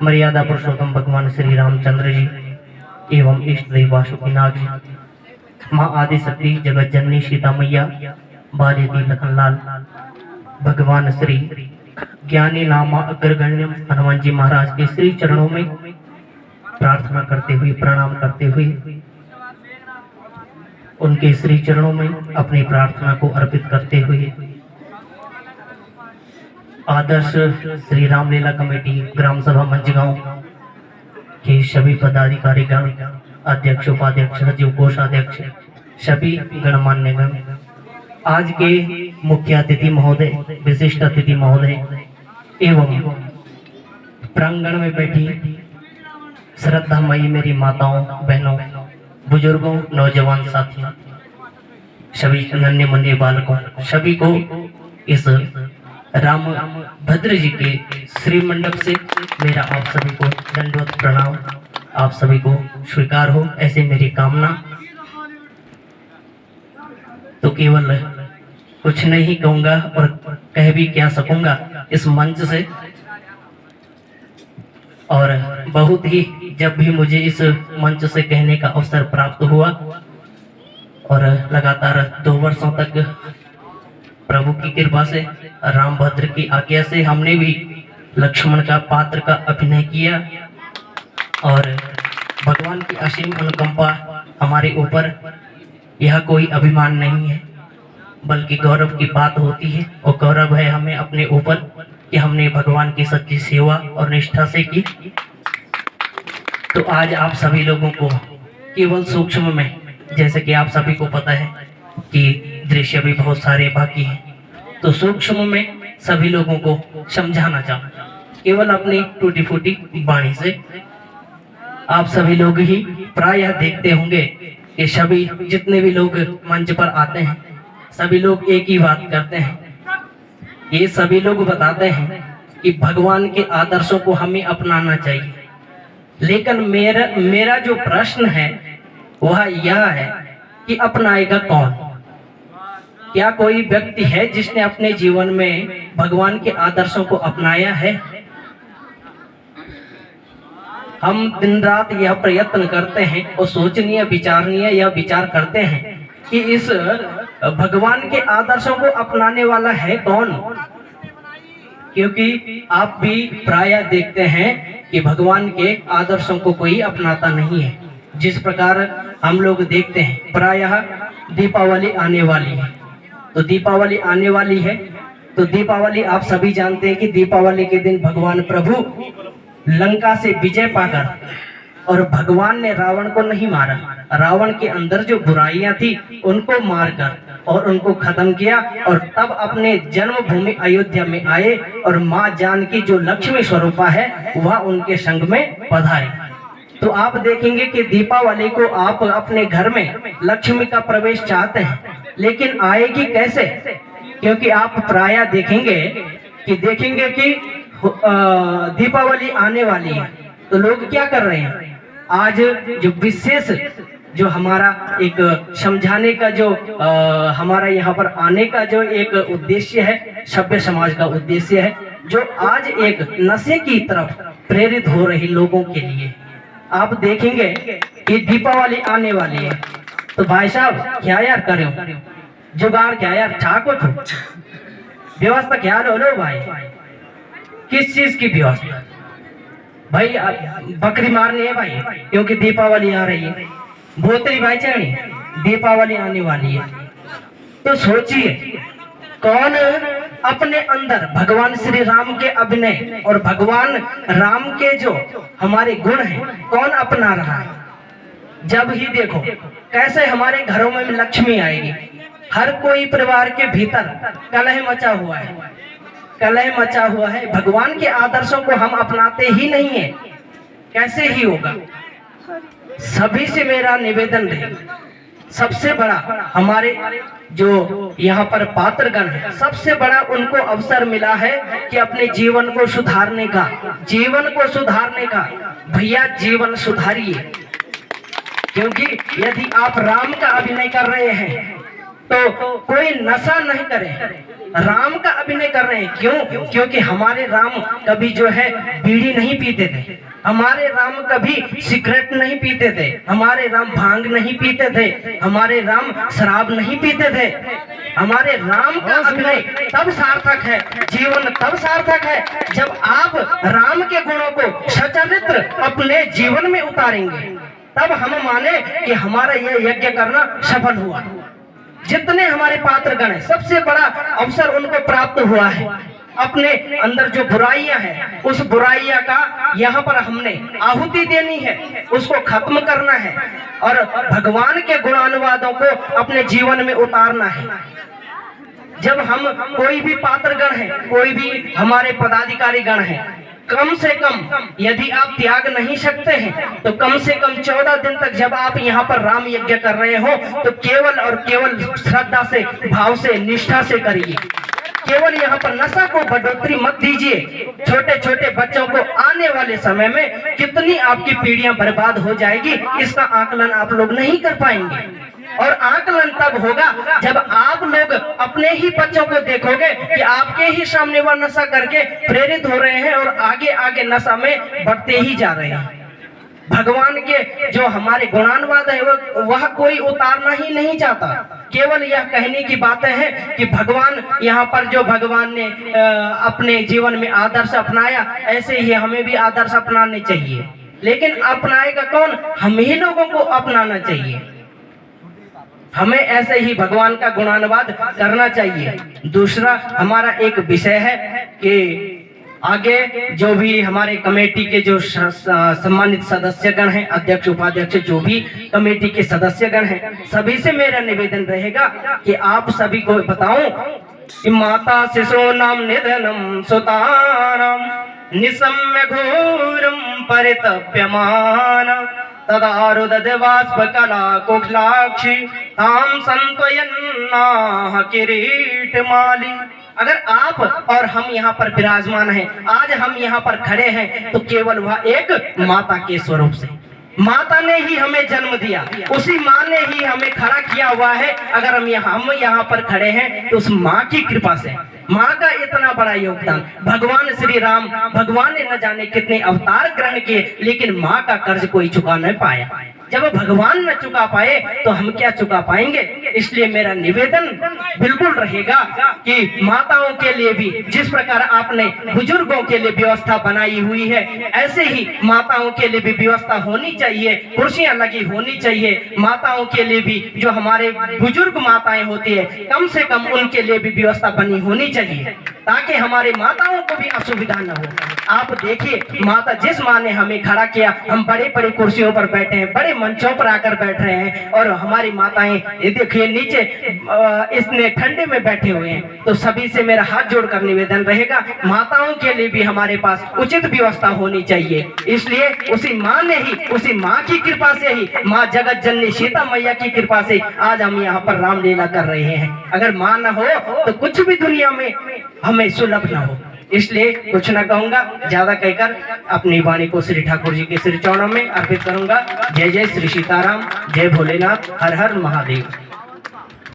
मर्यादा पुरुषोत्तम भगवान श्री रामचंद्र जी एवं इष्ट देव वासुकीनाथ जी, माँ आदि शक्ति जगत जननी सीता मैया, बालेती लखनलाल, भगवान श्री ज्ञानी नामा अग्रगण्यम हनुमान जी महाराज के श्री चरणों में प्रार्थना करते हुए, प्रणाम करते हुए, उनके श्री चरणों में अपनी प्रार्थना को अर्पित करते हुए, आदर्श श्री रामलीला कमेटी ग्राम सभा मंझगांव के सभी पदाधिकारीगण, अध्यक्ष, उपाध्यक्ष, सचिव, कोषाध्यक्ष, सभी गणमान्य गण, आज के मुख्य अतिथि महोदय, विशिष्ट अतिथि महोदय एवं प्रांगण में बैठी श्रद्धामयी मेरी माताओं, बहनों, बुजुर्गों, नौजवान साथियों, सभी नन्हे मुन्ने बालकों, सभी को इस राम भद्र जी के श्री मंडप से मेरा आप सभी को दंडवत प्रणाम। आप सभी को स्वीकार हो ऐसे मेरी कामना। तो केवल कुछ नहीं कहूंगा और कह भी क्या सकूंगा इस मंच से, और बहुत ही जब भी मुझे इस मंच से कहने का अवसर प्राप्त हुआ और लगातार 2 वर्षों तक प्रभु की कृपा से, रामभद्र की आज्ञा से हमने भी लक्ष्मण का पात्र का अभिनय किया और भगवान की असीम अनुकंपा हमारे ऊपर, यह कोई अभिमान नहीं है बल्कि गौरव की बात होती है। और गौरव है हमें अपने ऊपर कि हमने भगवान की सच्ची सेवा और निष्ठा से की। तो आज आप सभी लोगों को केवल सूक्ष्म में, जैसे कि आप सभी को पता है कि दृश्य भी बहुत सारे बाकी हैं, तो सूक्ष्म में सभी लोगों को समझाना चाहूंगा केवल अपनी टूटी फूटी वाणी से। आप सभी लोग ही प्रायः देखते होंगे कि सभी जितने भी लोग मंच पर आते हैं, सभी लोग एक ही बात करते हैं। ये सभी लोग बताते हैं कि भगवान के आदर्शों को हमें अपनाना चाहिए, लेकिन मेरा जो प्रश्न है वह यह है कि अपनाएगा कौन? क्या कोई व्यक्ति है जिसने अपने जीवन में भगवान के आदर्शों को अपनाया है? हम दिन रात यह प्रयत्न करते हैं और सोचनीय, विचारणीय यह विचार करते हैं कि इस भगवान के आदर्शों को अपनाने वाला है कौन? क्योंकि आप भी प्रायः देखते हैं कि भगवान के आदर्शों को कोई अपनाता नहीं है। जिस प्रकार हम लोग देखते हैं प्रायः दीपावली आने वाली है, तो दीपावली आने वाली है तो दीपावली आप सभी जानते हैं कि दीपावली के दिन भगवान प्रभु लंका से विजय पाकर, और भगवान ने रावण को नहीं मारा, रावण के अंदर जो बुराइयां थी उनको मारकर और उनको खत्म किया, और तब अपने जन्मभूमि अयोध्या में आए और माँ जानकी जो लक्ष्मी स्वरूपा है वह उनके संग में पधारे। तो आप देखेंगे कि दीपावली को आप अपने घर में लक्ष्मी का प्रवेश चाहते हैं, लेकिन आएगी कैसे? क्योंकि आप प्रायः देखेंगे कि दीपावली आने वाली है, तो लोग क्या कर रहे हैं? आज जो विशेष जो हमारा एक समझाने का जो हमारा यहाँ पर आने का जो एक उद्देश्य है, सभ्य समाज का उद्देश्य है, जो आज एक नशे की तरफ प्रेरित हो रही लोगों के लिए। आप देखेंगे कि दीपावली आने वाली है, तो भाई साहब क्या यार करो, जुगाड़ क्या यार, ठाको व्यवस्था क्या लो भाई? किस चीज की व्यवस्था भाई? बकरी मारनी है भाई, क्योंकि दीपावली आ रही है। भोतरी भाई चढ़ी, दीपावली आने वाली है, तो सोचिए कौन अपने अंदर भगवान श्री राम के अभिनय और भगवान राम के जो हमारे गुण हैं कौन अपना रहा है? जब ही देखो कैसे हमारे घरों में लक्ष्मी आएगी, हर कोई परिवार के भीतर कलह मचा हुआ है, कलह मचा हुआ है। भगवान के आदर्शों को हम अपनाते ही नहीं है, कैसे ही होगा? सभी से मेरा निवेदन है, सबसे बड़ा हमारे जो यहाँ पर पात्रगण है, सबसे बड़ा उनको अवसर मिला है कि अपने जीवन को सुधारने का, भैया जीवन सुधारिए। क्योंकि यदि आप राम का अभिनय कर रहे हैं तो कोई नशा नहीं करे, राम का अभिनय कर रहे हैं। क्यों? क्योंकि हमारे राम कभी जो है बीड़ी नहीं पीते थे, हमारे राम कभी सिगरेट नहीं पीते थे, हमारे राम भांग नहीं पीते थे, हमारे राम शराब नहीं पीते थे। हमारे राम का अभिनय तब सार्थक है, जीवन तब सार्थक है जब आप राम के गुणों को सचरित्र अपने जीवन में उतारेंगे, तब हम माने कि हमारा यह यज्ञ करना सफल हुआ। जितने हमारे पात्रगण हैं, सबसे बड़ा अवसर उनको प्राप्त हुआ है। अपने अंदर जो बुराइयां हैं, उस बुराइयां का यहाँ पर हमने आहुति देनी है, उसको खत्म करना है और भगवान के गुणानुवादों को अपने जीवन में उतारना है। जब हम कोई भी पात्रगण है, कोई भी हमारे पदाधिकारी गण है, कम से कम यदि आप त्याग नहीं सकते हैं तो कम से कम 14 दिन तक जब आप यहाँ पर राम यज्ञ कर रहे हो तो केवल और केवल श्रद्धा से, भाव से, निष्ठा से करिए। केवल यहाँ पर नशा को बढ़ोतरी मत दीजिए। छोटे छोटे बच्चों को आने वाले समय में कितनी आपकी पीढ़ियां बर्बाद हो जाएगी, इसका आकलन आप लोग नहीं कर पाएंगे। और आकलन तब होगा जब आप लोग अपने ही बच्चों को देखोगे कि आपके ही सामने वह नशा करके प्रेरित हो रहे हैं और आगे आगे नशा में बढ़ते ही जा रहे हैं। भगवान के जो हमारे गुणानुवाद है वह कोई उतारना ही नहीं चाहता। केवल यह कहने की बातें हैं कि भगवान यहाँ पर जो भगवान ने अपने जीवन में आदर्श अपनाया, ऐसे ही हमें भी आदर्श अपनाने चाहिए। लेकिन अपनाएगा कौन? हम ही लोगों को अपनाना चाहिए। हमें ऐसे ही भगवान का गुणानुवाद करना चाहिए। दूसरा हमारा एक विषय है कि आगे जो भी हमारे कमेटी के जो सम्मानित सदस्यगण हैं, अध्यक्ष उपाध्यक्ष जो भी कमेटी के सदस्यगण हैं, सभी से मेरा निवेदन रहेगा कि आप सभी को बताऊं कि माता शिशो नाम निधनम सुतानाम निसम्य घोरम परितप्यमान तदारुदवास्पकला कुखलाक्षी ताम संत्वयन्नाह किरीटमाली। अगर आप और हम यहाँ पर विराजमान हैं, आज हम यहाँ पर खड़े हैं तो केवल वह एक माता के स्वरूप से। माता ने ही हमें जन्म दिया, उसी माँ ने ही हमें खड़ा किया हुआ है। अगर हम यहाँ पर खड़े हैं तो उस माँ की कृपा से। माँ का इतना बड़ा योगदान, भगवान श्री राम, भगवान ने न जाने कितने अवतार ग्रहण किए, लेकिन माँ का कर्ज कोई चुका नहीं पाया। जब भगवान न चुका पाए तो हम क्या चुका पाएंगे? इसलिए मेरा निवेदन बिल्कुल रहेगा कि माताओं के लिए भी जिस प्रकार आपने बुजुर्गों के लिए व्यवस्था बनाई हुई है, ऐसे ही माताओं के लिए भी व्यवस्था होनी चाहिए, कुर्सियां लगी होनी चाहिए। माताओं के लिए भी जो हमारे बुजुर्ग माताएं होती है, कम से कम उनके लिए भी व्यवस्था बनी होनी चाहिए, ताकि हमारे माताओं को भी असुविधा न हो। आप देखिए, माता जिस माँ ने हमें खड़ा किया, हम बड़े बड़े कुर्सियों पर बैठे हैं, बड़े मंचों पर आकर बैठ रहे हैं, और हमारी माताएं ये देखिए नीचे इसने ठंडे में बैठे हुए हैं। तो सभी से मेरा हाथ जोड़कर निवेदन रहेगा, माताओं के लिए भी हमारे पास उचित व्यवस्था होनी चाहिए। इसलिए उसी माँ ने ही, उसी माँ की कृपा से ही, माँ जगत जननी सीता मैया की कृपा से आज हम यहाँ पर रामलीला कर रहे हैं। अगर माँ न हो तो कुछ भी दुनिया में हमें सुलभ न हो। इसलिए कुछ न कहूंगा, ज्यादा कहकर अपनी वाणी को श्री ठाकुर जी के श्री चरणों में अर्पित करूंगा। जय जय श्री सीताराम, जय भोलेनाथ, हर हर महादेव।